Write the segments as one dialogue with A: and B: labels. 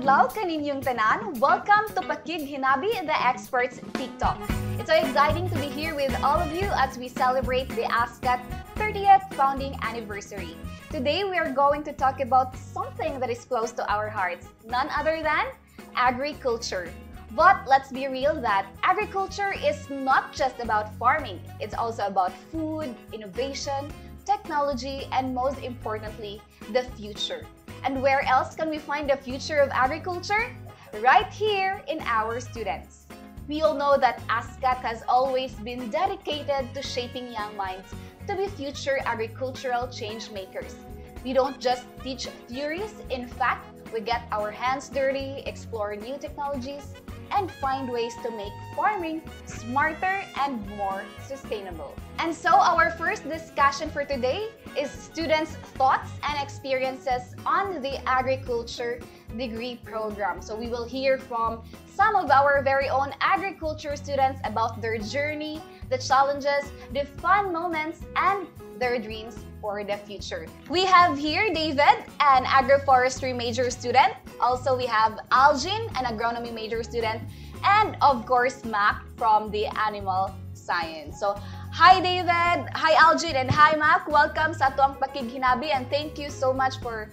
A: adlaw kaninyong tanan. Welcome to Pakig Hinabi, the Experts TikTok. It's so exciting to be here with all of you as we celebrate the ASCAT 30th founding anniversary. Today we are going to talk about something that is close to our hearts, none other than agriculture. But let's be real that agriculture is not just about farming. It's also about food, innovation, technology, and most importantly, the future. And where else can we find the future of agriculture? Right here in our students. We all know that ASCAT has always been dedicated to shaping young minds to be future agricultural change makers. We don't just teach theories, in fact, we get our hands dirty, explore new technologies, and find ways to make farming smarter and more sustainable. And so our first discussion for today is students' thoughts and experiences on the agriculture degree program. So we will hear from some of our very own agriculture students about their journey, the challenges, the fun moments, and their dreams for the future. We have here David, an agroforestry major student. Also, we have Algin, an agronomy major student. And of course, Mac from the animal science. So, hi David, hi Algin, and hi Mac. Welcome sa Tuang Pakig Hinabi and thank you so much for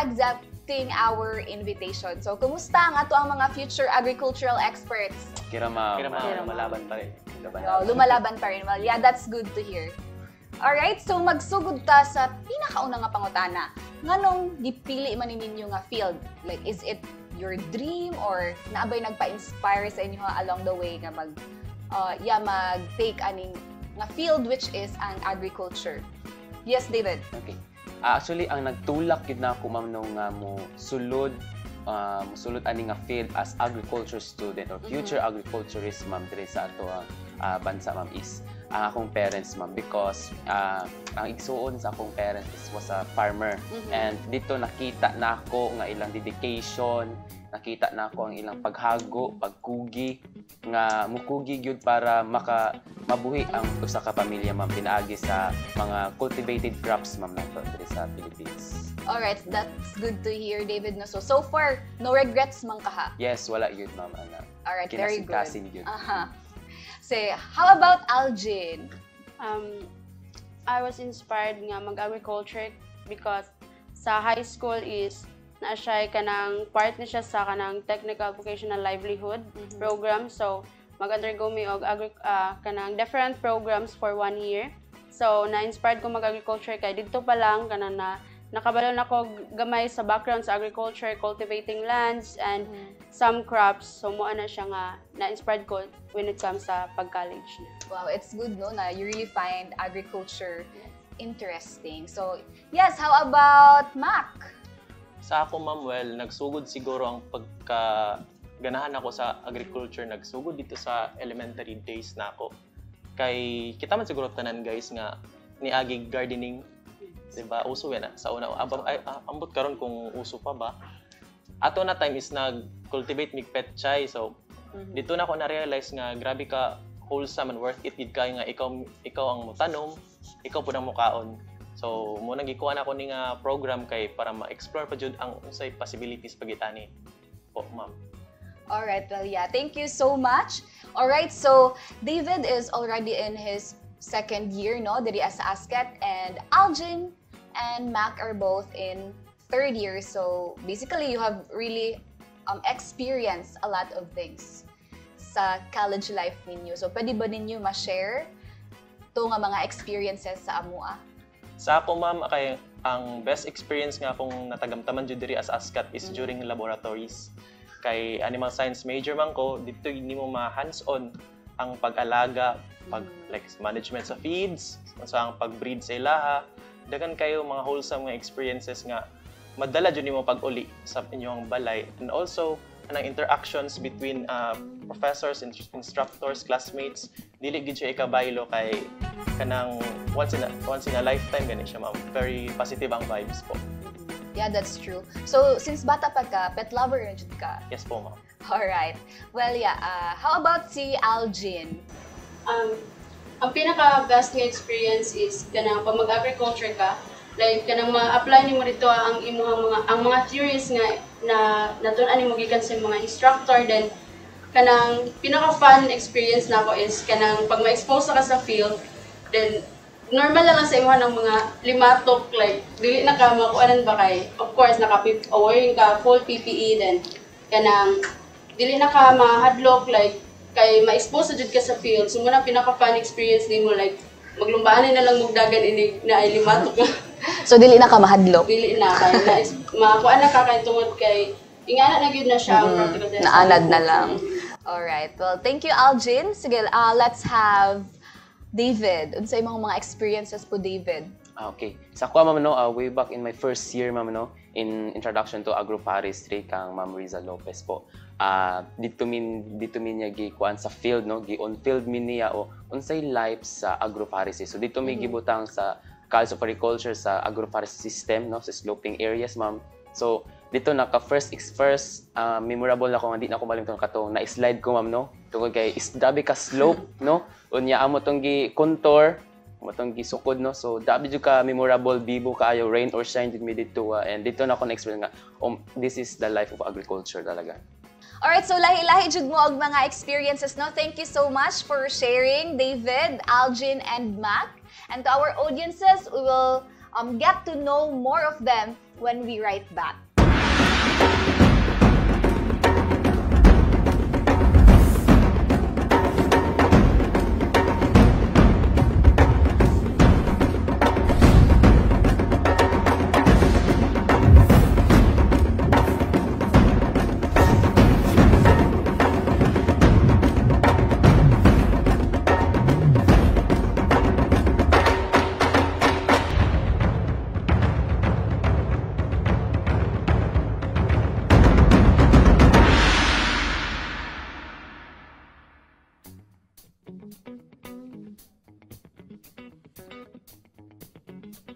A: accepting our invitation. So, kumusta ang ato ang mga future agricultural experts?
B: Kira lumalaban pa rin.
A: Lumalaban pa rin. Well, yeah, that's good to hear. Alright, so magsugod ta sa pinakauna nga pangutana. Nganong gipili man ninyo nga field? Like, is it your dream or naabay nagpa-inspire sa inyo along the way nga mag-take aning nga field which is ang agriculture? Yes, David?
B: Okay. Actually, ang nagtulak yun na ako, ma'am, nung mo sulod ani nga field as agriculture student or future agriculturist, ma'am, dire sa ato ang bansa, ma'am, is ang akong parents, ma'am, because ang igsuon sa akong parents was a farmer. And dito nakita na ako nga ilang dedication, nakita na ako ang ilang paghago, pagkugi, nga mukugi gyud para mabuhi ang usa ka pamilya, ma'am, pinaagi sa mga cultivated crops, ma'am, nato diri sa Philippines.
A: Alright, that's good to hear, David. No? So far, no regrets man ka ha?
B: Yes, wala yun, ma'am.
A: Alright, very good.
B: Yun.
A: Say, how about Algin?
C: I was inspired nga mag-agriculture because sa high school is na siya kanang part na siya sa kanang technical vocational livelihood program. So mag-undergo mi og kanang different programs for 1 year. So na-inspired ko mag-agriculture kay didto pa lang kanang nakabalon ako gamay sa background sa agriculture, cultivating lands and some crops. So mo na siya nga na-inspired ko when it comes sa pag-college na.
A: Wow, it's good no na you really find agriculture interesting. So, yes, how about Mac?
D: Sa ako, ma'am, well, nagsugod siguro ang pagkaganahan ako sa agriculture, nagsugod dito sa elementary days na ako. Kay kita man siguro tanan guys nga niagi gardening. Diba? Uso yan sa una. Ambot karon kung uso pa ba. Ato na time is nag-cultivate mig petchay. So, dito na ako na-realize nga grabe ka wholesome and worth it. Gid kayo nga ikaw ang mutanom, ikaw po ang mukaon. So, muna gikuha na ako ni nga program kay para ma-explore pa jud ang unsay possibilities pagitani. Po, ma'am.
A: Alright, well, yeah. Thank you so much. Alright, so David is already in his second year, no? Diri as ASCAT, and Algin and Mac are both in third year. So basically, you have really experienced a lot of things sa college life ninyo. So pwede ba ninyo ma-share to nga mga experiences sa amua?
D: Sa ako, ma'am, kay ang best experience nga akong natagamtaman jud diri as ASCAT is during laboratories. Kay animal science major man ko, dito hindi mo ma-hands-on ang pag-alaga, like management sa feeds, sa ang pag-breed sa ilaha. Dagan kayo mga wholesome nga experiences nga madala jud nimo pag-uli sa inyong balay. And also anang interactions between professors, instructors, classmates, dili gid siya ikabaylo kay kanang once in a lifetime gani siya, ma'am. Very positive ang vibes po.
A: Yeah, that's true. So since bata pa ka, pet lover na jud ka?
D: Yes po, ma'am.
A: Alright. Well, yeah. How about si Algin?
C: Ang pinaka-best nga experience is kanang pag mag-agriculture ka, like kanang ma-apply nimo dito ang mga theories nga na natun-an nimo gikan sa mga instructor. Then kanang pinaka-fun experience nako is kanang pag ma-expose ka sa field, then normal lang sa imo ng mga limatok, like dili na ka makuanan ba kay, of course wearing ka full PPE, then kanang dili na ka mahadlok, like kay ma-expose jud ka sa field. So muna pinaka-fun experience nimo, like maglumbaan na lang mugdagan ini na ay limatok.
A: So, dili na ka mahadlok.
C: Dili na kay makuha na ka kay tungod kay ingana na gyud na siya ang practical test.
A: Naanad na lang. Alright. Well, thank you, Aljin. Sige, let's have David. Unsa imong mga experiences po, David?
B: Okay. Sa ako, ma'am, no, way back in my first year, ma'am, no, in Introduction to Agroforestry kang Ma'am Riza Lopez po. Dito min niya gikuan sa field, no, gi-on field min niya o unsay life sa agroforestry. So dito may gibutang sa College of Agriculture sa agroforestry system, no, sa sloping areas, ma'am. So dito naka first memorable ako, hindi na ako malimtan katong na-slide ko, ma'am, no. Tungod kay dabi ka slope, no. Unya amo tong gi contour, amo tong gi sukod, no. So dabi jud ka memorable, bibo kaayo, rain or shine jud mi dito, and dito na ako na-experience nga this is the life of agriculture talaga.
A: Alright, so lahi-lahi jud mo og mga experiences, no? Thank you so much for sharing, David, Aljin, and Mac. And to our audiences, we will get to know more of them when we write back.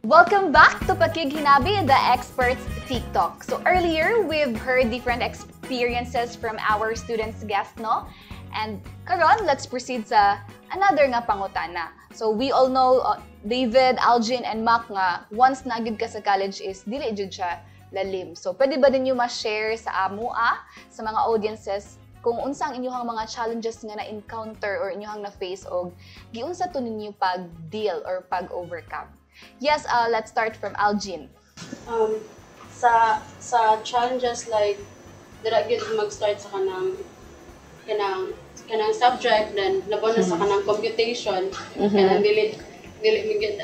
A: Welcome back to Pakighinabi, the Experts TikTok. So earlier, we've heard different experiences from our students' guest, no? And karon, let's proceed sa another nga pangutana. So we all know David, Aljin, and Mac nga once nagid ka sa college is dili jud siya lalim. So pwede ba ninyo ma-share sa amua, sa mga audiences, kung unsang inyong mga challenges nga na-encounter or inyong na-face og giunsa to ninyo pag-deal or pag-overcome? Yes, let's start from Aljin.
C: Sa challenges, like dira gyud mag-start sa kanang subject, then labo na sa kanang computation, kanang dili migid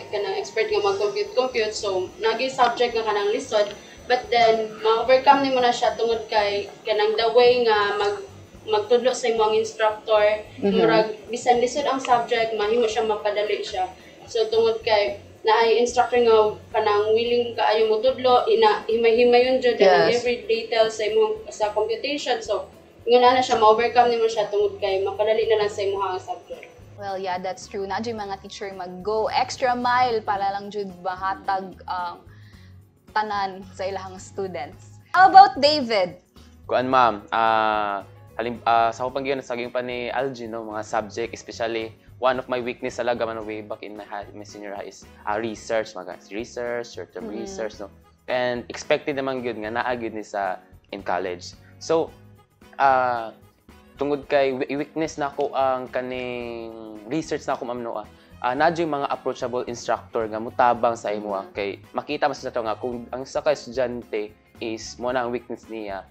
C: kanang expert nga mag-compute, so nagi subject nga kanang lisod, but then ma-overcome nimo na siya tungod kay kanang the way nga magtudlo sa imong instructor, murag bisan lisod ang subject, mahimo siya mapadali siya. So tungod kay naay instructor nga kanang willing kaayo mo tudlo, himay-himayon jud ang every detail sa imong sa computation. So ngana na siya ma-overcome nimo siya tungod kay mapadali na lang sa imong subject.
A: Well, yeah, that's true. Na jud mga teacher mag-go extra mile para lang jud mahatag tanan sa ilahang students. How about David?
B: Kuan, ma'am, sa akong paggiyon sa saging pa ni Aljin, no, mga subject, especially one of my weakness talaga man way back in my senior high is research, short-term research, no. And expected naman gyud nga naa gyud ni sa in college. So tungod kay weakness nako ang kaning research nako, ma'am, no, nadyo mga approachable instructor nga mutabang sa imo, kay makita mas sa nga kung ang sa ka estudyante is mo na ang weakness niya,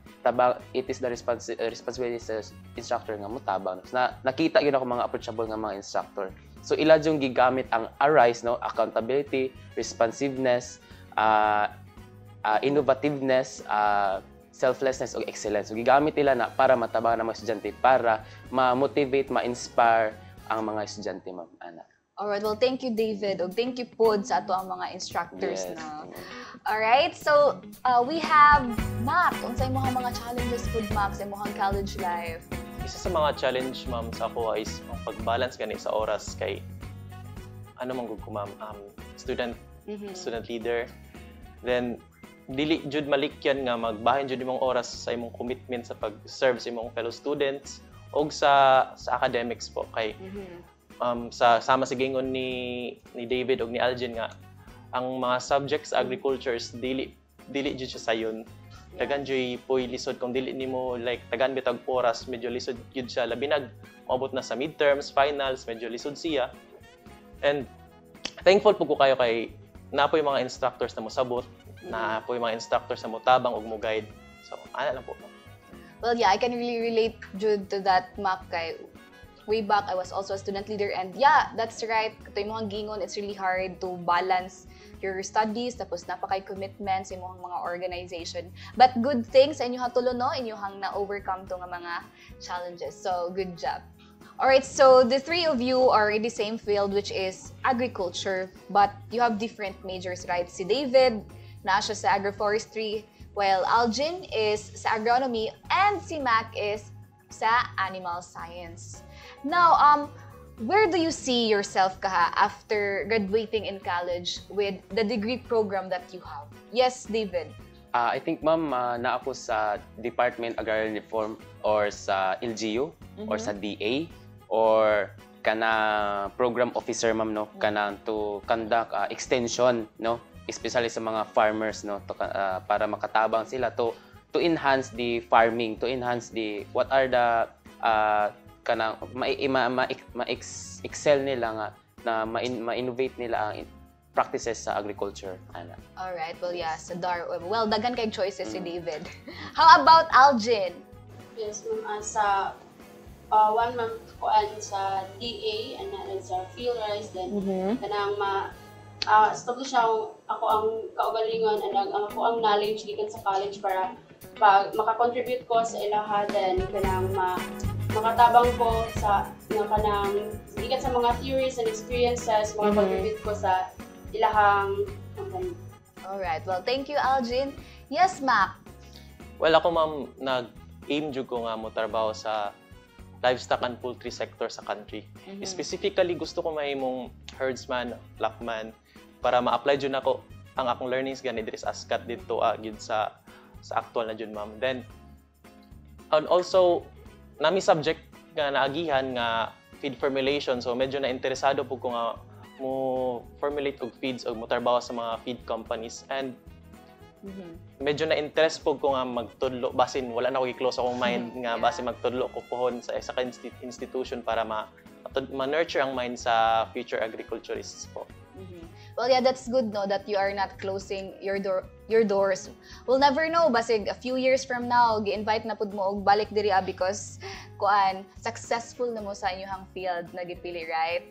B: it is the responsibility sa instructor nga mutabang. Nakita yun ako mga approachable nga mga instructor. So ila yung gigamit ang ARISE, no, accountability, responsiveness, innovativeness, selflessness o excellence. So gigamit nila na para matabangan ang mga estudyante, para ma-motivate, ma-inspire ang mga estudyante, ma'am Ana.
A: Alright, well, thank you, David. O thank you po sa ato ang mga instructors.
B: Yes.
A: Na. Alright, so we have Mac. Unsay mo mga challenges po, Mac, sa imong college life?
D: Isa sa mga challenge, ma'am, sa ako is ang pag-balance gani sa oras kay man gud ko, ma'am, student leader. Then dili jud malikyan nga magbahin jud imong oras sa imong commitment sa pag-serve sa imong fellow students og sa academics po kay sa sama sa gingon ni David og ni Aljin nga ang mga subjects agricultures dili jud siya sayon. Dagan joy poy lisod kung dili nimo like tagan bitag oras medyo lisod gyud siya labi nag maabot na sa midterms, finals, medyo lisod siya. And thankful po ko kayo kay napoy mga instructors na mo sabot, napoy mga instructors na mo tabang ug mo guide. So ana lang po.
A: Well, yeah, I can really relate, Jude, to that, Mac. Kay way back, I was also a student leader, and yeah, that's right. Ito yung mga gingon, it's really hard to balance your studies, tapos napakay commitments, yung mga organization. But good things, inyong tulo, no? Inyong na-overcome to nga mga challenges. So, good job. Alright, so the three of you are in the same field, which is agriculture, but you have different majors, right? Si David, na siya sa agroforestry, while Algin is sa agronomy, and si Mac is sa animal science. Now, where do you see yourself kaha after graduating in college with the degree program that you have? Yes, David.
B: I think, ma'am, na ako sa Department Agrarian Reform or sa LGU or sa DA or kana program officer, ma'am, no, kana to conduct extension, no, especially sa mga farmers, no, to, para makatabang sila to enhance the farming, to enhance the what are the kanang ma-excel nila nga na ma-innovate nila ang practices sa agriculture.
A: All right, well, yeah, sa well, dagan kay choices si David. How about Algin?
C: Yes, ma'am. Sa 1 month ko sa DA and sa field rice, then kanang establish ako ang kaugalingon and ako ang knowledge gikan sa college para maka-contribute ko sa ilaha, then kanang makatabang ko sa kanang gikan sa mga theories and experiences, maka-contribute ko sa ilahang company.
A: Alright, well, thank you, Algin. Yes, Mac.
D: Well, ako ma'am, nag-aim jud ko nga mo trabaho sa livestock and poultry sector sa country. Specifically, gusto ko mahimong herdsman, lockman, para ma-apply jud nako ang akong learnings gani diri sa ASCAT dito gid sa actual na jud, ma'am. Then, and also, nami subject nga naagihan nga feed formulation, so medyo na-interesado po ko nga mo formulate og feeds o mo trabaho sa mga feed companies, and medyo na-interest po ko nga magtudlo basin wala na ko i-close akong mind nga basin magtudlo ko pohon sa isa ka institution para ma-nurture ang mind sa future agriculturists po.
A: Well, yeah, that's good, no, that you are not closing your doors. We'll never know, basig a few years from now, gi-invite na pud mo og balik diri because successful na mo sa inyong field na gipili, right?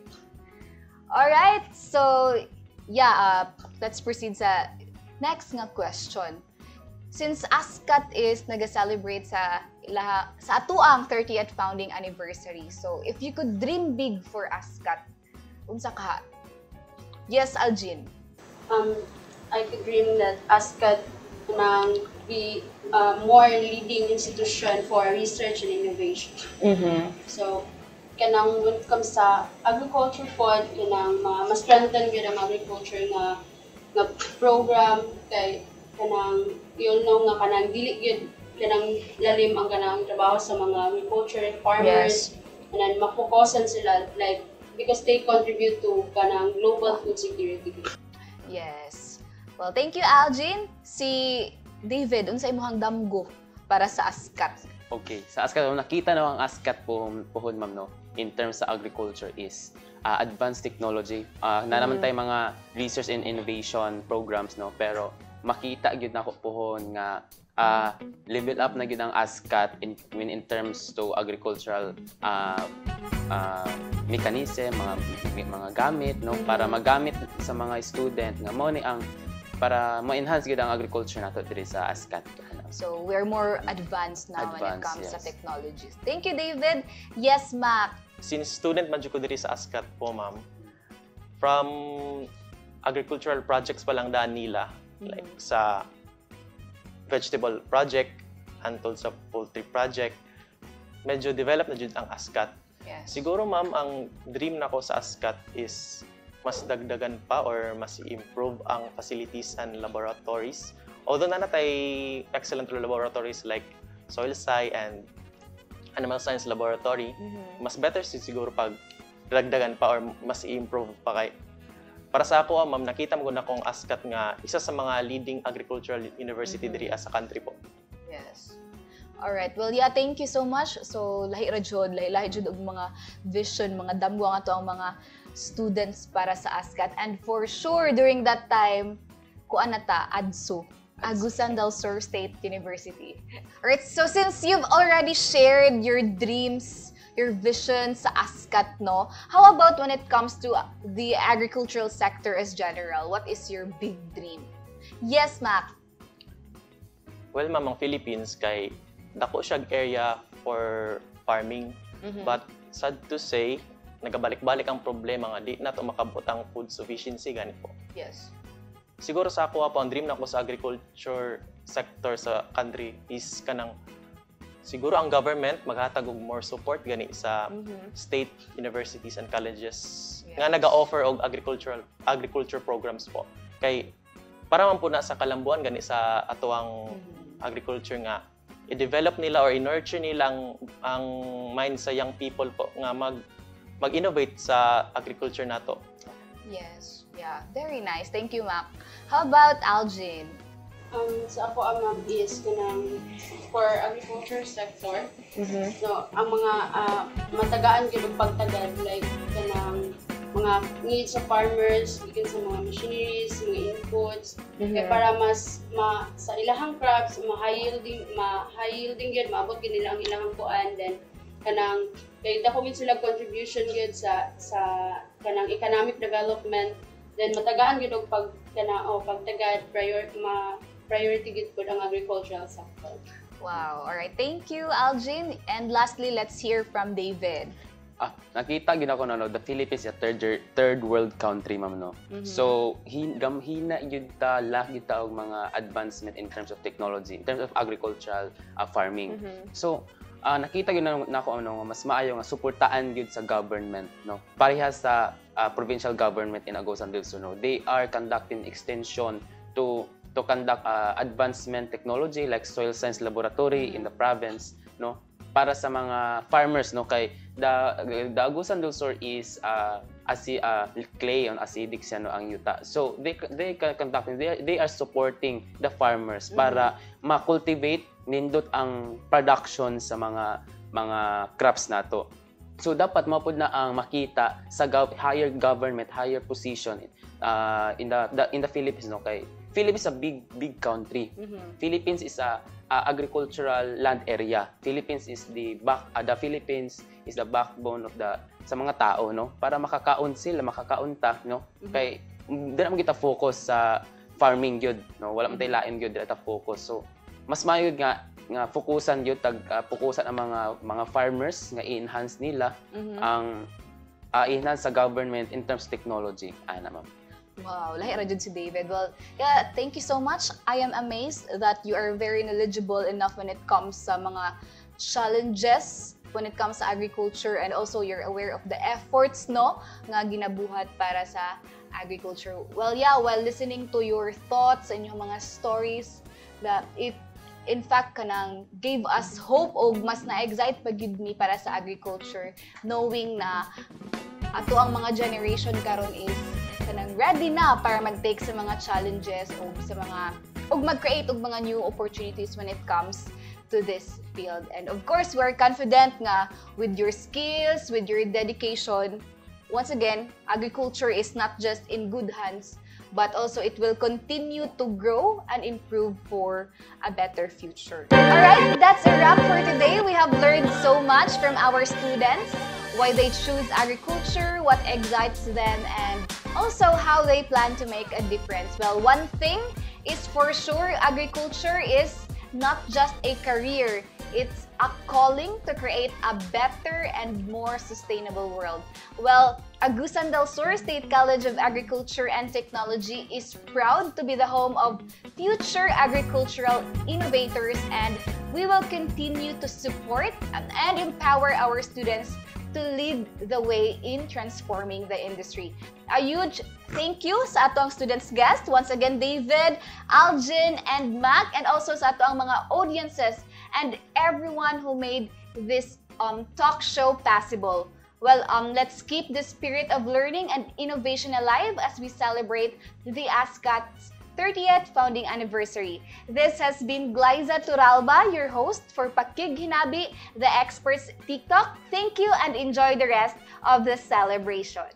A: Alright, so yeah, let's proceed sa next nga question. Since ASCAT is nag-celebrate sa atuang 30th founding anniversary, so if you could dream big for ASCAT, unsa ka? Yes, Algin.
C: I could dream that ASCAT nang be more leading institution for research and innovation. So, kanang when it comes sa agriculture pod, kanang ma-strengthen gyud ang agriculture nga program kay kanang you'll know nga kanang dili gyud kanang lalim ang kanang trabaho sa mga agriculture farmers, and then mafokusan sila like because they contribute to kanang global food security.
A: Yes. Well, thank you, Algin. Si David, unsa imong damgo para sa ASCAT?
B: Okay, sa ASCAT, nakita na ang ASCAT pohon, ma'am, no, in terms sa agriculture is advanced technology. Na naman tayo mga research and innovation programs, no, pero makita gyud nako pohon nga level up na gyud ang ASCAT in terms to agricultural mechanism, mga gamit, no, para magamit sa mga student nga mo ni ang para ma-enhance gyud ang agriculture nato diri sa ASCAT.
A: So we're more advanced now when it comes sa technologies. Thank you, David. Yes, Mac.
D: Since student man jud ko diri sa ASCAT po, ma'am, from agricultural projects pa lang daan nila, like sa vegetable project, until sa poultry project, medyo develop na jud ang ASCAT.
A: Yes.
D: Siguro, ma'am, ang dream nako sa ASCAT is mas dagdagan pa or mas i-improve ang facilities and laboratories. Although na natay excellent laboratories like Soil Sci and Animal Science Laboratory, mas better siguro pag dagdagan pa or mas i-improve pa kay para sa ako, ma'am, nakita mo na akong ASCAT nga isa sa mga leading agricultural university diri sa country po.
A: Yes. Alright. Well, yeah, thank you so much. So, lahi ra jud, lahi jud og mga vision, mga damgo nga to ang mga students para sa ASCAT. And for sure, during that time, kuan na ta, ADSU, Agusan del Sur State University. Alright, so since you've already shared your dreams, your vision sa ASCAT, no? How about when it comes to the agricultural sector as general? What is your big dream? Yes, Mac.
D: Well, ma'am, ang Philippines kay dako siya area for farming. But sad to say, nagabalik-balik ang problema nga di na to makabot ang food sufficiency gani po.
A: Yes.
D: Siguro sa ako po ang dream nako sa agriculture sector sa country is kanang siguro ang government maghatag og more support gani sa state universities and colleges nga naga-offer og agriculture programs po. Kay para man po na sa kalambuan gani sa atoang agriculture nga i-develop nila or i-nurture nila ang mind sa young people po nga mag-innovate sa agriculture nato.
A: Yes. Yeah. Very nice. Thank you, Mac. How about Aljin?
C: Sa ako ang ma'am is kanang for agriculture sector. So, ang mga matagaan gyud og pagtagad like kanang mga needs sa farmers, gikan sa mga machineries, mga inputs, kay para mas sa ilahang crops ma-high yielding gyud maabot gyud nila ang ilahang kuan, then kanang kay dako gyud sila contribution gyud sa kanang economic development, then matagaan gyud og pagtagad priority gid pud ang agricultural sector.
A: Wow. All right. Thank you, Aljin. And lastly, let's hear from David.
B: Nakita gid ako no, the Philippines is a third world country, ma'am, no. So hina yun ta lagi ta og mga advancement in terms of technology, in terms of agricultural farming. So nakita gyud na ako mas maayo nga suportaan gyud sa government, no. Parehas sa provincial government in Agusan del Sur, no. They are conducting extension to conduct advancement technology like soil science laboratory in the province, no, para sa mga farmers, no, kay the Agusan del Sur is clay on acidic siya, no, ang yuta. So they are supporting the farmers para ma-cultivate nindot ang production sa mga crops nato. So dapat mapud na ang makita sa higher government, higher position in the Philippines, no, kay Philippines is a big country. Philippines is a agricultural land area. Philippines is the backbone of sa mga tao, no, para makakaon ta, no. Kay dira man kita focus sa farming gyud, no, wala man tay lain gyud dira ta focus. So mas mayud nga fokusan gyud fokusan ang mga farmers nga i-enhance nila ang i-enhance sa government in terms of technology. Ana, ma'am.
A: Wow, lahi ra jud si David. Well, yeah, thank you so much. I am amazed that you are very knowledgeable enough when it comes sa mga challenges when it comes sa agriculture, and also you're aware of the efforts, no, nga ginabuhat para sa agriculture. Well, yeah, while listening to your thoughts and yung mga stories, that it in fact kanang gave us hope og mas na-excite pa gyud mi para sa agriculture, knowing na ato ang mga generation karon is kanang ready na para mag-take sa mga challenges o mag-create og mga new opportunities when it comes to this field. And of course, we're confident nga with your skills, with your dedication, once again, agriculture is not just in good hands, but also it will continue to grow and improve for a better future. Alright, that's a wrap for today. We have learned so much from our students, why they choose agriculture, what excites them, and also how they plan to make a difference. Well, one thing is for sure, agriculture is not just a career, it's a calling to create a better and more sustainable world. Well, Agusan del Sur State College of Agriculture and Technology is proud to be the home of future agricultural innovators, and we will continue to support and empower our students to lead the way in transforming the industry. A huge thank you sa atong students guest, once again David, Aljin, and Mac, and also sa atong mga audiences and everyone who made this talk show possible. Well, let's keep the spirit of learning and innovation alive as we celebrate the ASCAT's 30th founding anniversary. This has been Glyza Turalba, your host for Pakig Hinabi, the Experts TikTok. Thank you and enjoy the rest of the celebration.